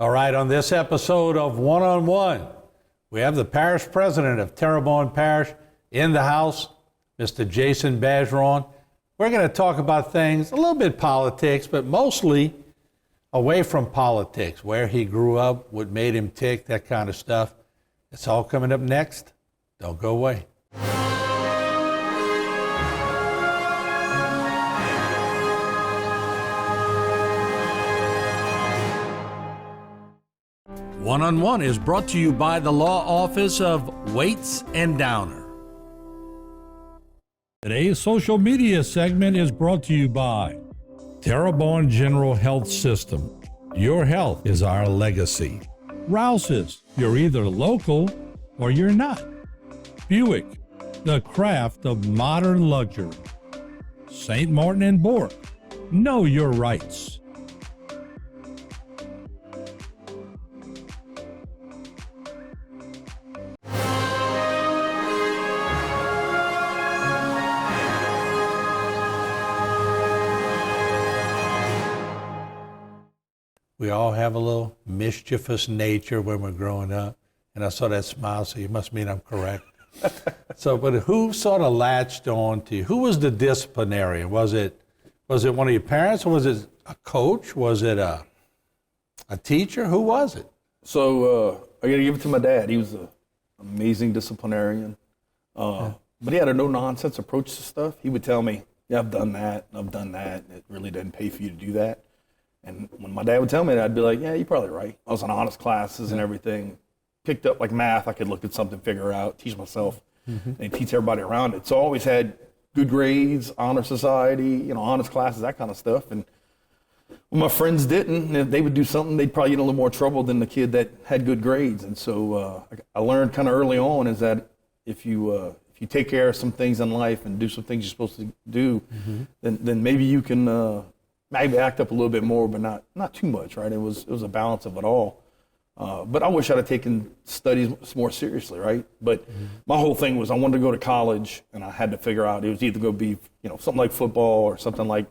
All right, on this episode of One on One, we have the parish president of Terrebonne Parish in the house, Mr. Jason Bergeron. We're going to talk about things, a little bit politics, but mostly away from politics, where he grew up, what made him tick, that kind of stuff. It's all coming up next. Don't go away. One on One is brought to you by the Law Office of Waits and Downer. Today's social media segment is brought to you by Terrebonne General Health System. Your health is our legacy. Rouse's, you're either local or you're not. Buick, the craft of modern luxury. St. Martin and Bork, know your rights. We all have a little mischievous nature when we're growing up. And I saw that smile, so you must mean I'm correct. But who sort of latched on to you? Who was the disciplinarian? Was it one of your parents, or was it a coach? Was it a teacher? Who was it? So I got to give it to my dad. He was an amazing disciplinarian. But he had a no-nonsense approach to stuff. He would tell me, yeah, I've done that, and I've done that, and it really didn't pay for you to do that. And when my dad would tell me that, I'd be like, yeah, you're probably right. I was in honors classes and everything. Picked up like math, I could look at something, figure out, teach myself, and teach everybody around it. So I always had good grades, honor society, honors classes, that kind of stuff. And when my friends didn't, if they would do something, they'd probably get in a little more trouble than the kid that had good grades. And so I learned kind of early on is that if you take care of some things in life and do some things you're supposed to do, then maybe you can maybe act up a little bit more, but not too much, right? It was a balance of it all. But I wish I'd have taken studies more seriously, right? But my whole thing was I wanted to go to college, and I had to figure out it was either going to be, something like football or something like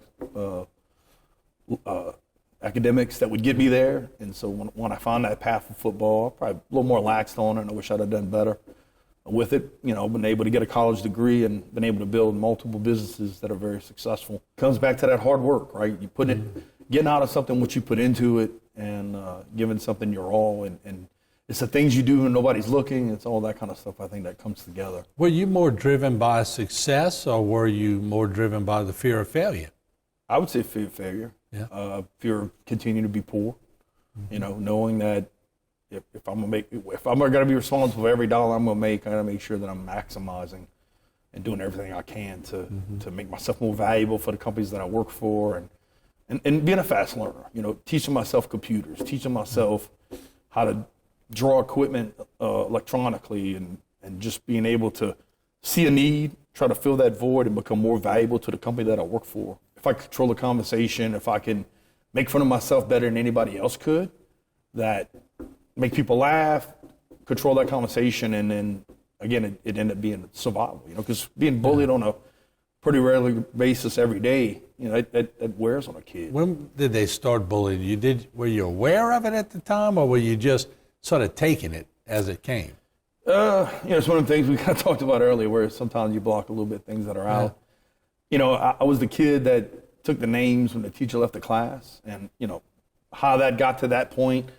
academics that would get me there. And so when I found that path of football, I probably a little more laxed on it, and I wish I'd have done better with it. Been able to get a college degree and been able to build multiple businesses that are very successful. Comes back to that hard work, right? You put it, getting out of something what you put into it, and giving something your all, and it's the things you do when nobody's looking. It's all that kind of stuff, I think, that comes together. Were you more driven by success, or were you more driven by the fear of failure? I would say fear of failure. Yeah. Fear of continuing to be poor. Knowing that if I'm going to be responsible for every dollar I'm going to make, I got to make sure that I'm maximizing and doing everything I can to make myself more valuable for the companies that I work for, and being a fast learner, teaching myself computers, teaching myself how to draw equipment electronically, and just being able to see a need, try to fill that void, and become more valuable to the company that I work for. If I control the conversation, if I can make fun of myself better than anybody else could, that make people laugh, control that conversation, and then, again, it ended up being survival, because being bullied on a pretty regular basis every day, that wears on a kid. When did they start bullying you? Were you aware of it at the time, or were you just sort of taking it as it came? It's one of the things we kind of talked about earlier, where sometimes you block a little bit things that are out. I was the kid that took the names when the teacher left the class, and, how that got to that point.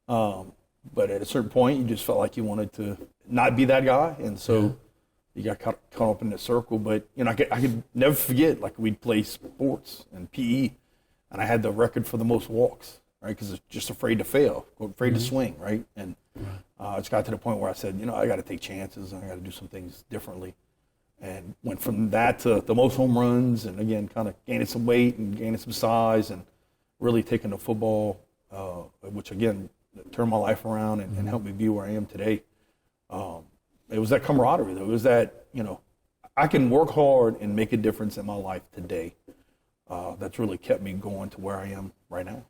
But at a certain point, you just felt like you wanted to not be that guy, and so you got caught up in the circle. But I could never forget, like, we'd play sports and PE, and I had the record for the most walks, right? Because I was just afraid to fail, afraid to swing, right? And I just got to the point where I said, I got to take chances, and I got to do some things differently, and went from that to the most home runs, and again, kind of gaining some weight and gaining some size, and really taking the football, which again turned my life around and helped me be where I am today. It was that camaraderie, though. It was that, I can work hard and make a difference in my life today. That's really kept me going to where I am right now.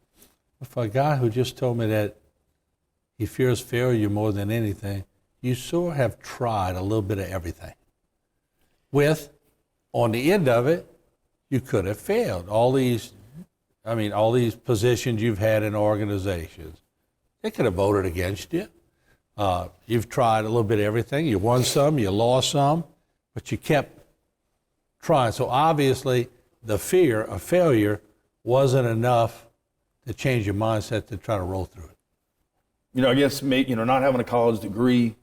For a guy who just told me that he fears failure more than anything, you sure have tried a little bit of everything. On the end of it, you could have failed. All these positions you've had in organizations, They could have voted against you. You've tried a little bit of everything. You won some, you lost some, but you kept trying. So obviously, the fear of failure wasn't enough to change your mindset to try to roll through it. I guess not having a college degree,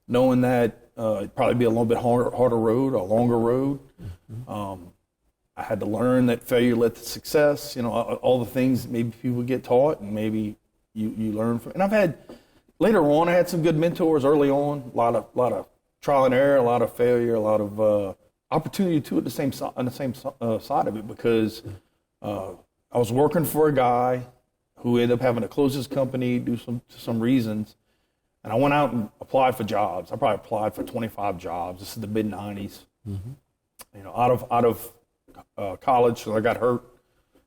knowing that it'd probably be a little bit harder road, a longer road. Mm-hmm. I had to learn that failure led to success. All the things that maybe people get taught, and maybe you learn from. And later on, I had some good mentors early on. A lot of trial and error, a lot of failure, a lot of opportunity too on the same side of it, because I was working for a guy who ended up having to close his company due to some reasons. And I went out and applied for jobs. I probably applied for 25 jobs. This is the mid-'90s. Mm-hmm. Out of college, so I got hurt,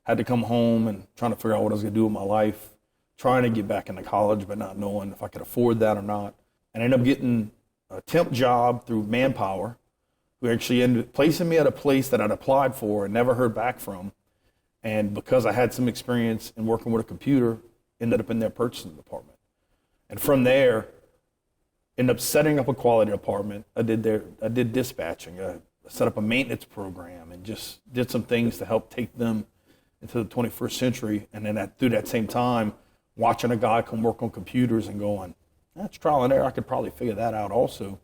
had to come home and trying to figure out what I was going to do with my life, trying to get back into college, but not knowing if I could afford that or not. And I ended up getting a temp job through Manpower, who actually ended up placing me at a place that I'd applied for and never heard back from. And because I had some experience in working with a computer, ended up in their purchasing department. And from there, ended up setting up a quality department. I did dispatching. I set up a maintenance program and just did some things to help take them into the 21st century. And then through that same time, watching a guy come work on computers and going, that's trial and error. I could probably figure that out also.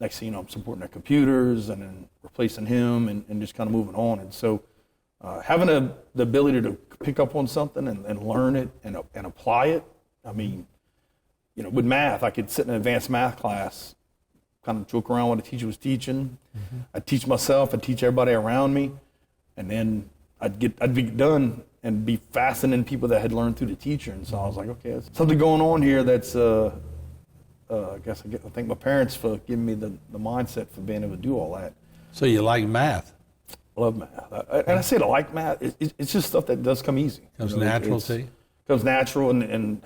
Next thing you know, I'm supporting their computers and then replacing him and just kind of moving on. And so having the ability to pick up on something and learn it and apply it. I mean, with math, I could sit in an advanced math class, kind of joke around what the teacher was teaching. Mm-hmm. I'd teach myself, I'd teach everybody around me, and then I'd be done and be fascinating people that had learned through the teacher. And so I was like, okay, there's something going on here that's, I thank my parents for giving me the mindset for being able to do all that. So you like math? I love math. And I say I like math. It's just stuff that does come easy. Comes natural to you? Comes natural, and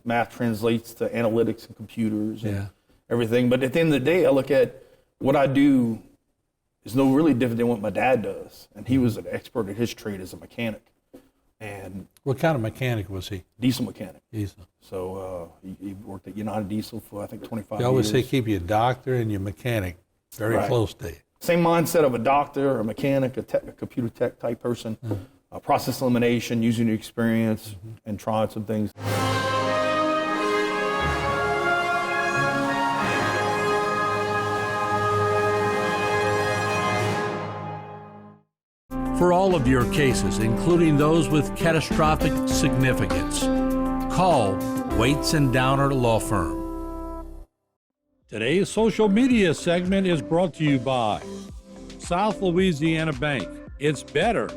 math translates to analytics and computers and everything. But at the end of the day, I look at what I do is no really different than what my dad does. And he was an expert at his trade as a mechanic. And what kind of mechanic was he? Diesel mechanic. Diesel. So he worked at United Diesel for, I think, 25 years. You always say keep your doctor and your mechanic very close to you. Same mindset of a doctor, a mechanic, a computer tech type person. Mm-hmm. Process elimination, using your experience, and trying some things. For all of your cases, including those with catastrophic significance, call Waits and Downer Law Firm. Today's social media segment is brought to you by South Louisiana Bank. It's better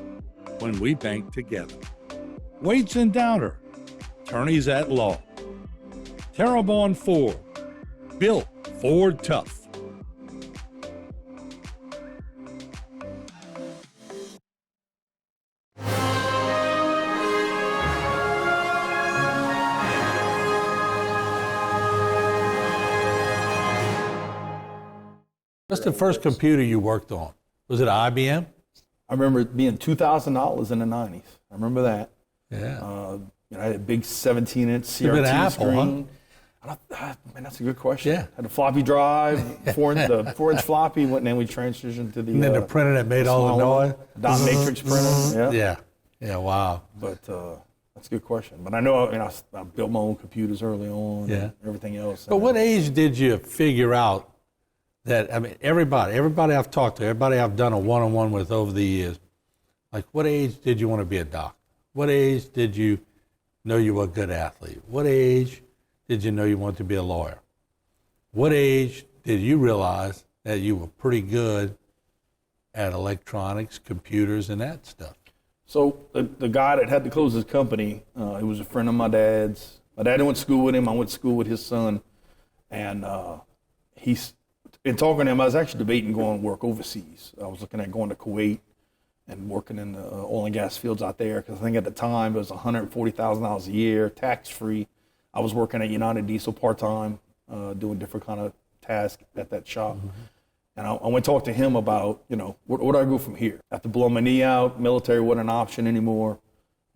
when we bank together. Waits and Downer, attorneys at law. Terrebonne Ford, built Ford tough. What's the first computer you worked on? Was it IBM? I remember it being $2,000 in the 90s. I remember that. Yeah. I had a big 17-inch Been CRT Apple, screen. Man, that's a good question. Yeah. Had a floppy drive, the 4-inch floppy, and then we transitioned to the. And then the printer that made all the noise. Dot matrix printer. Yeah. Yeah. Wow. But that's a good question. But I know, I built my own computers early on. Yeah. And everything else. But what age did you figure out that? I mean, everybody I've talked to, everybody I've done a one-on-one with over the years, like, what age did you want to be a doctor? What age did you know you were a good athlete? What age did you know you wanted to be a lawyer? What age did you realize that you were pretty good at electronics, computers, and that stuff? So the guy that had to close his company, he was a friend of my dad's. My dad went to school with him. I went to school with his son. And in talking to him, I was actually debating going to work overseas. I was looking at going to Kuwait and working in the oil and gas fields out there, because I think at the time it was $140,000 a year, tax-free. I was working at United Diesel part-time, doing different kind of tasks at that shop. Mm-hmm. And I went to talk to him about, where do I go from here? I have to blow my knee out. Military wasn't an option anymore.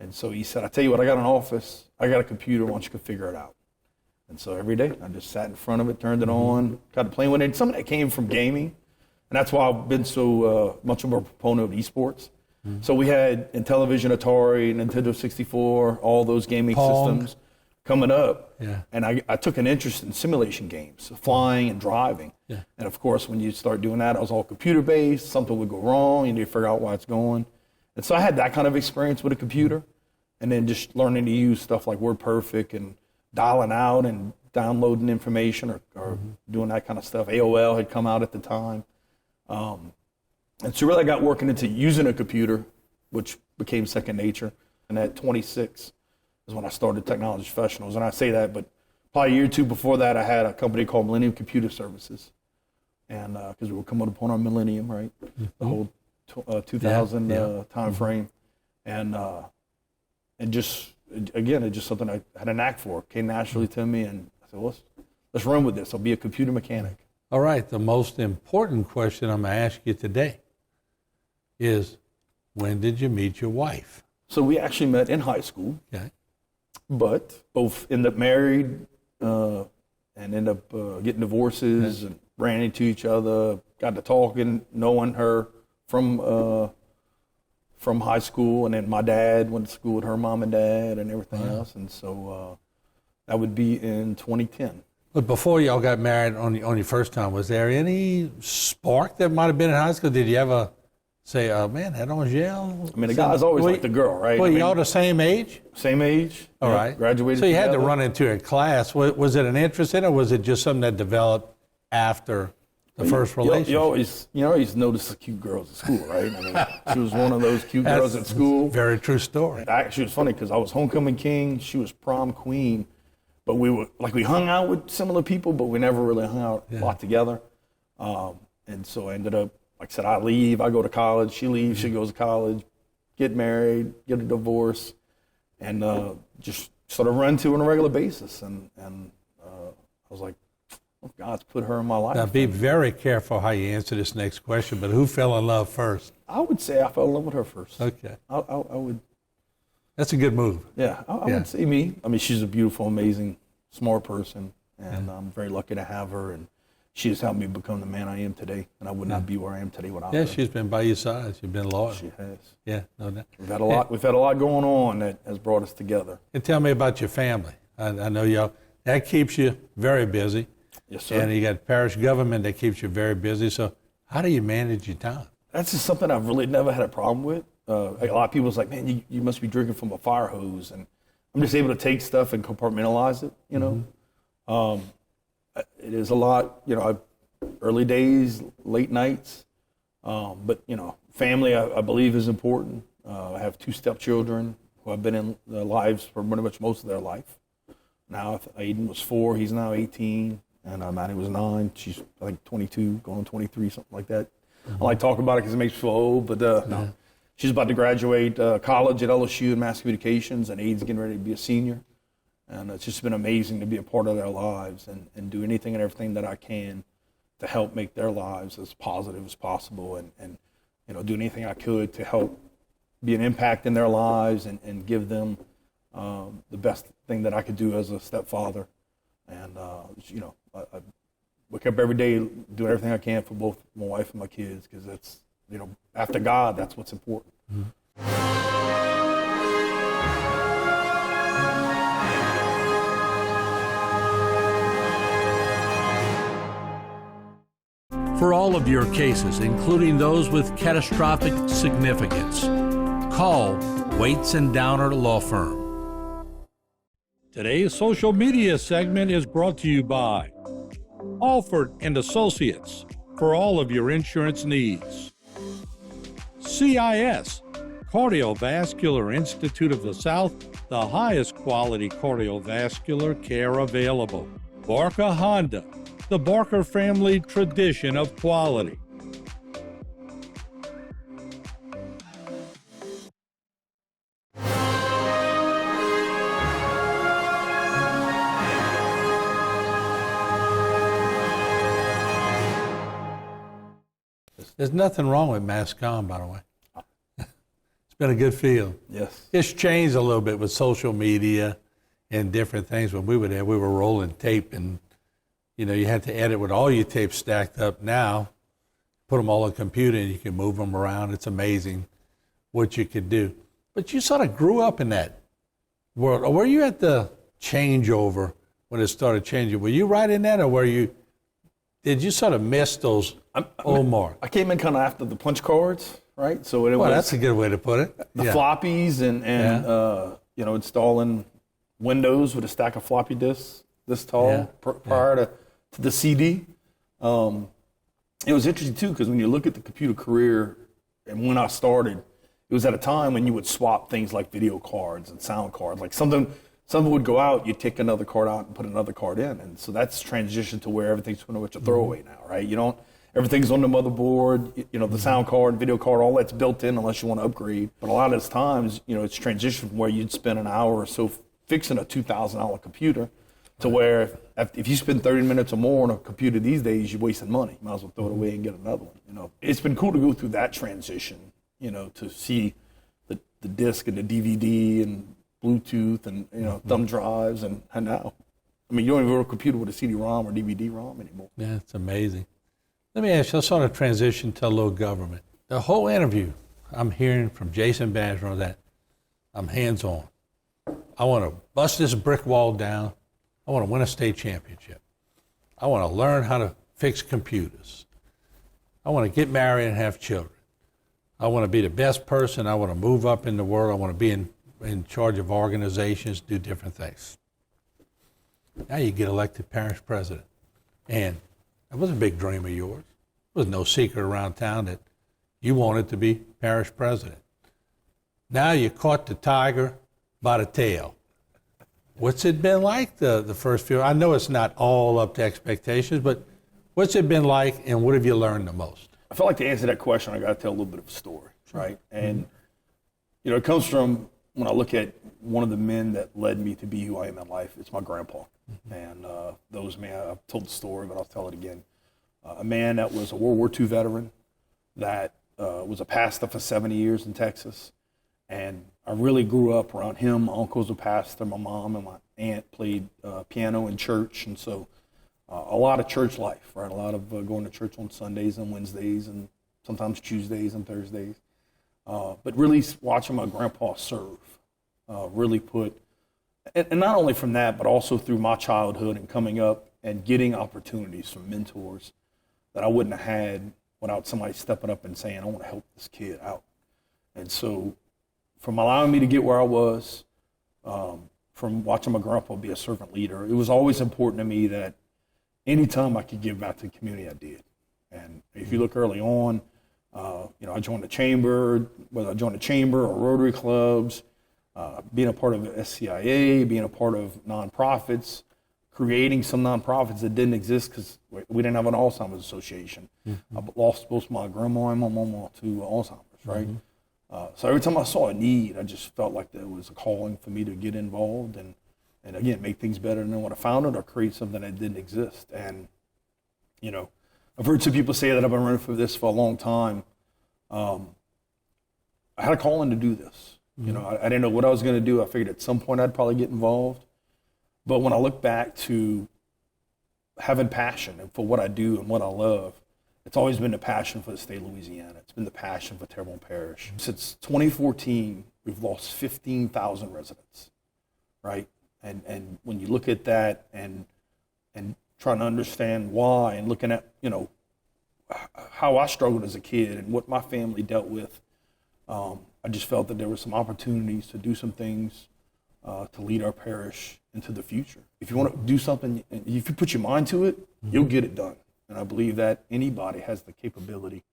And so he said, I tell you what, I got an office, I got a computer, why don't you go figure it out? And so every day I just sat in front of it, turned it on, got to playing with it. Some of that came from gaming. And that's why I've been so much more a proponent of esports. So we had in television, Atari, Nintendo 64, all those gaming systems coming up. Yeah. And I took an interest in simulation games, flying and driving. Yeah. And of course, when you start doing that, it was all computer-based. Something would go wrong. You need to figure out why it's going. And so I had that kind of experience with a computer. And then just learning to use stuff like WordPerfect and dialing out and downloading information or doing that kind of stuff. AOL had come out at the time. And so really I got working into using a computer, which became second nature. And at 26 is when I started Technology Professionals. And I say that, but probably a year or two before that, I had a company called Millennium Computer Services. And because we were coming upon our millennium, right? The whole 2000 time frame. And just, again, it's just something I had a knack for. It came naturally to me. And I said, well, let's run with this. I'll be a computer mechanic. All right, the most important question I'm going to ask you today is, when did you meet your wife? So we actually met in high school, Okay. but both ended up married and ended up getting divorces and ran into each other, got to talking, knowing her from high school, and then my dad went to school with her mom and dad and everything else, and so that would be in 2010. But before y'all got married on your first time, was there any spark that might have been in high school? Did you ever say, oh man, that Angel? I mean, the guys always like the girl, right? Well, I mean, y'all the same age? same age. All yeah, right. Graduated So you had to together. run into a class. Was it an interest in it, or was it just something that developed after the first relationship? You always notice the cute girls at school, right? I mean, she was one of those cute girls at school. Very true story. Actually, it was funny because I was homecoming king, she was prom queen, but we hung out with similar people, but we never really hung out a lot together. And so I ended up, like I said, I leave, I go to college, she leaves, she goes to college, get married, get a divorce, and just sort of run to on a regular basis. And I was like, oh, God's put her in my life. Now, be very careful how you answer this next question, but who fell in love first? I would say I fell in love with her first. Okay. I would. That's a good move. Yeah, I would say me. I mean, she's a beautiful, amazing, smart person, and I'm very lucky to have her. And she has helped me become the man I am today, and I would not be where I am today without her. Yeah, she's been by your side. She's been loyal. She has. Yeah, no doubt. We've had a lot. We've had a lot going on that has brought us together. And tell me about your family. I know y'all, that keeps you very busy. Yes, sir. And you got parish government that keeps you very busy. So how do you manage your time? That's just something I've really never had a problem with. A lot of people's like, man, you must be drinking from a fire hose, and I'm just able to take stuff and compartmentalize it. You know, it is a lot. You know, early days, late nights, but you know, family I believe is important. I have 2 stepchildren who have been in their lives for pretty much most of their life. Now Aiden was 4, he's now 18, and Maddie was 9. She's I think 22, going on 23, something like that. I like talking about it because it makes me feel old, but no. She's about to graduate college at LSU in mass communications, and Aiden's getting ready to be a senior. And it's just been amazing to be a part of their lives and do anything and everything that I can to help make their lives as positive as possible, and you know, do anything I could to help be an impact in their lives and give them the best thing that I could do as a stepfather. And you know, I wake up every day doing everything I can for both my wife and my kids, because that's, you know, after God, that's what's important. For all of your cases, including those with catastrophic significance, call Waits and Downer Law Firm. Today's social media segment is brought to you by Alford and Associates for all of your insurance needs. CIS, Cardiovascular Institute of the South, the highest quality cardiovascular care available. Barker Honda, the Barker family tradition of quality. There's nothing wrong with MassCom, by the way. It's been a good field. Yes. It's changed a little bit with social media and different things. When we were there, we were rolling tape, and you had to edit with all your tapes stacked up. Now, put them all on a computer, and you can move them around. It's amazing what you could do. But you sort of grew up in that world. Or were you at the changeover when it started changing? Were you right in that, or did you sort of miss those old marks? I came in kind of after the punch cards, right? So it Well, was that's a good way to put it. the floppies and installing Windows with a stack of floppy disks this tall prior to the CD. It was interesting too, because when you look at the computer career and when I started, it was at a time when you would swap things like video cards and sound cards. Like something would go out, you take another card out and put another card in. And so that's transitioned to where everything's pretty much a throwaway now, right? Everything's on the motherboard, the sound card, video card, all that's built in unless you want to upgrade. But a lot of times, it's transitioned from where you'd spend an hour or so fixing a $2,000 computer to where if you spend 30 minutes or more on a computer these days, you're wasting money. Might as well throw it away and get another one. It's been cool to go through that transition, to see the disc and the DVD and Bluetooth and, thumb drives and now. I mean, you don't even have a computer with a CD-ROM or DVD-ROM anymore. Yeah, it's amazing. Let me ask you, let's sort of transition to a little government. The whole interview, I'm hearing from Jason Bergeron that I'm hands-on. I want to bust this brick wall down. I want to win a state championship. I want to learn how to fix computers. I want to get married and have children. I want to be the best person. I want to move up in the world. I want to be in charge of organizations, do different things. Now you get elected parish president. And that was a big dream of yours. There was no secret around town that you wanted to be parish president. Now you caught the tiger by the tail. What's it been like the first few? I know it's not all up to expectations, but what's it been like, and what have you learned the most? I feel like to answer that question, I got to tell a little bit of a story, right? And, it comes from when I look at one of the men that led me to be who I am in life. It's my grandpa. And I've told the story, but I'll tell it again. A man that was a World War II veteran that was a pastor for 70 years in Texas. And I really grew up around him. My uncle's a pastor. My mom and my aunt played piano in church. And so a lot of church life, right? A lot of going to church on Sundays and Wednesdays and sometimes Tuesdays and Thursdays. But really watching my grandpa serve really put, and not only from that, but also through my childhood and coming up and getting opportunities from mentors that I wouldn't have had without somebody stepping up and saying, I want to help this kid out. And so from allowing me to get where I was, from watching my grandpa be a servant leader, it was always important to me that anytime I could give back to the community, I did. And if you look early on, I joined the chamber, whether I joined the chamber or Rotary clubs, being a part of the SCIA, being a part of nonprofits, creating some nonprofits that didn't exist because we didn't have an Alzheimer's association. I lost both my grandma and my mama to Alzheimer's, right? So every time I saw a need, I just felt like there was a calling for me to get involved and again, make things better than what I found it or create something that didn't exist. And, I've heard some people say that I've been running for this for a long time. I had a calling to do this. I didn't know what I was going to do. I figured at some point I'd probably get involved. But when I look back to having passion and for what I do and what I love, it's always been the passion for the state of Louisiana. It's been the passion for Terrebonne Parish. Since 2014, we've lost 15,000 residents, right? And when you look at that and trying to understand why and looking at, how I struggled as a kid and what my family dealt with, I just felt that there were some opportunities to do some things to lead our parish into the future. If you want to do something, if you put your mind to it, you'll get it done. And I believe that anybody has the capability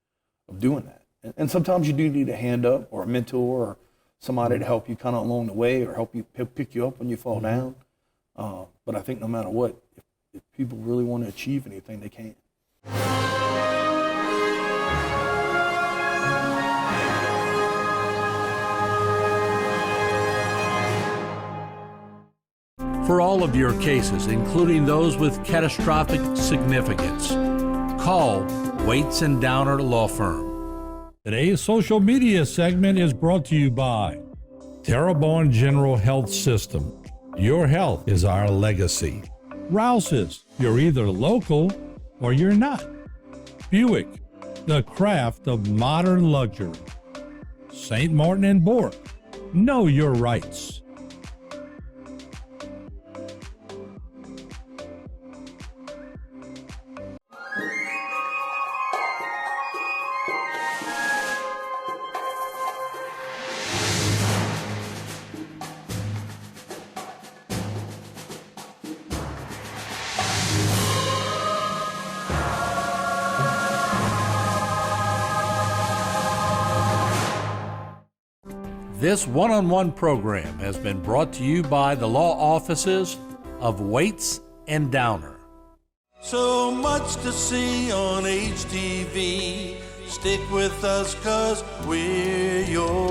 of doing that. And sometimes you do need a hand up or a mentor or somebody to help you kind of along the way or help you pick you up when you fall down. But I think no matter what, if people really want to achieve anything, they can. For all of your cases, including those with catastrophic significance, call Waits and Downer Law Firm. Today's social media segment is brought to you by Terrebonne General Health System. Your health is our legacy. Rouse's, you're either local or you're not. Buick, the craft of modern luxury. St. Martin and Bork, know your rights. This one-on-one program has been brought to you by the law offices of Waits and Downer. So much to see on HTV. Stick with us 'cause we're your